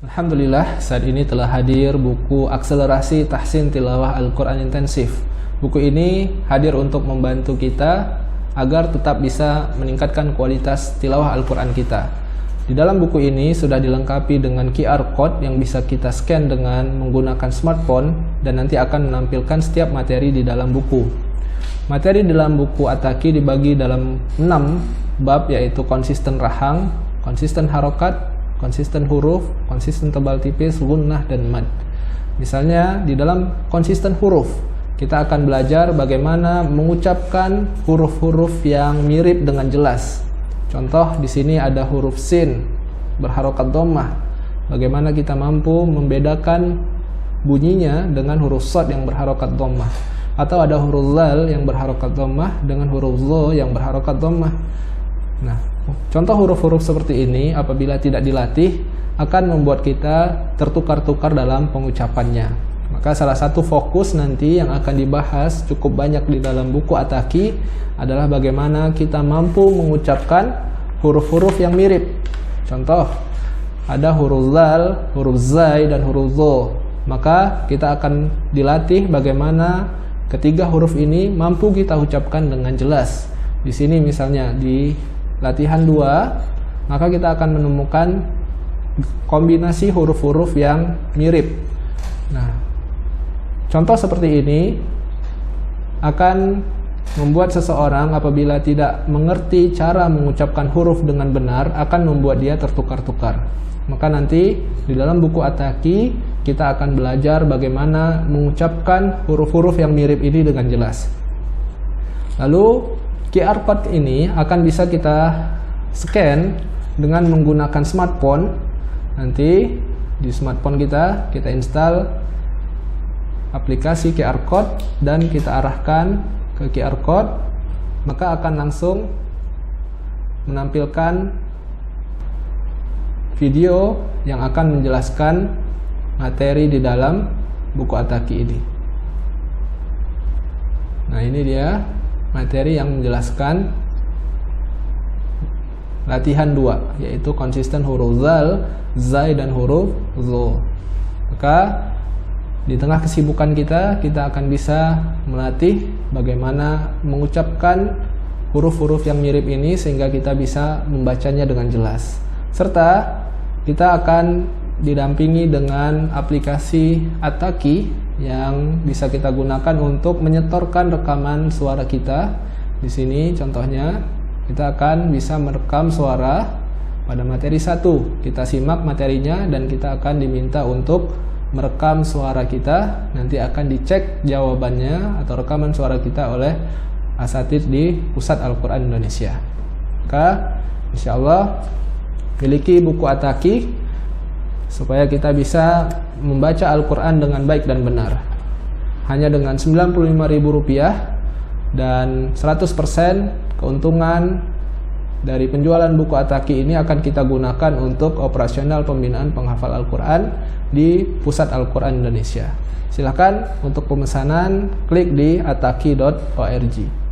Alhamdulillah, saat ini telah hadir buku Akselerasi Tahsin Tilawah Al-Quran Intensif. Buku ini hadir untuk membantu kita agar tetap bisa meningkatkan kualitas tilawah Al-Quran kita. Di dalam buku ini sudah dilengkapi dengan QR Code yang bisa kita scan dengan menggunakan smartphone dan nanti akan menampilkan setiap materi di dalam buku. Materi di dalam buku At-Taki dibagi dalam 6 bab, yaitu konsisten rahang, konsisten harokat, konsisten huruf, konsisten tebal tipis, gunnah, dan mad. Misalnya di dalam konsisten huruf, kita akan belajar bagaimana mengucapkan huruf-huruf yang mirip dengan jelas. Contoh di sini ada huruf sin berharokat dhammah. Bagaimana kita mampu membedakan bunyinya dengan huruf shad yang berharokat dhammah, atau ada huruf zal yang berharokat dhammah dengan huruf dha yang berharokat dhammah. Nah, contoh huruf-huruf seperti ini apabila tidak dilatih akan membuat kita tertukar-tukar dalam pengucapannya. Maka salah satu fokus nanti yang akan dibahas cukup banyak di dalam buku At-Taki adalah bagaimana kita mampu mengucapkan huruf-huruf yang mirip. Contoh, ada huruf zal, huruf zai, dan huruf dha. Maka kita akan dilatih bagaimana ketiga huruf ini mampu kita ucapkan dengan jelas. Di sini misalnya di latihan 2, maka kita akan menemukan kombinasi huruf-huruf yang mirip. Nah, contoh seperti ini akan membuat seseorang apabila tidak mengerti cara mengucapkan huruf dengan benar akan membuat dia tertukar-tukar. Maka nanti di dalam buku At-Taki kita akan belajar bagaimana mengucapkan huruf-huruf yang mirip ini dengan jelas. Lalu QR Code ini akan bisa kita scan dengan menggunakan smartphone. Nanti di smartphone kita install aplikasi QR Code dan kita arahkan ke QR Code, maka akan langsung menampilkan video yang akan menjelaskan materi di dalam buku At-Taki ini. Nah, ini dia materi yang menjelaskan latihan 2, yaitu konsisten huruf zal, zai, dan huruf dha. Maka di tengah kesibukan kita akan bisa melatih bagaimana mengucapkan huruf-huruf yang mirip ini sehingga kita bisa membacanya dengan jelas. Serta kita akan didampingi dengan aplikasi At-Taki yang bisa kita gunakan untuk menyetorkan rekaman suara kita. Di sini contohnya kita akan bisa merekam suara pada materi 1. Kita simak materinya dan kita akan diminta untuk merekam suara kita. Nanti akan dicek jawabannya atau rekaman suara kita oleh asatidz di Pusat Al-Quran Indonesia. Maka insyaallah miliki buku At-Taki supaya kita bisa membaca Al-Quran dengan baik dan benar. Hanya dengan Rp95.000 dan 100% keuntungan dari penjualan buku At-Taki ini akan kita gunakan untuk operasional pembinaan penghafal Al-Quran di Pusat Al-Quran Indonesia. Silakan untuk pemesanan klik di attaki.org.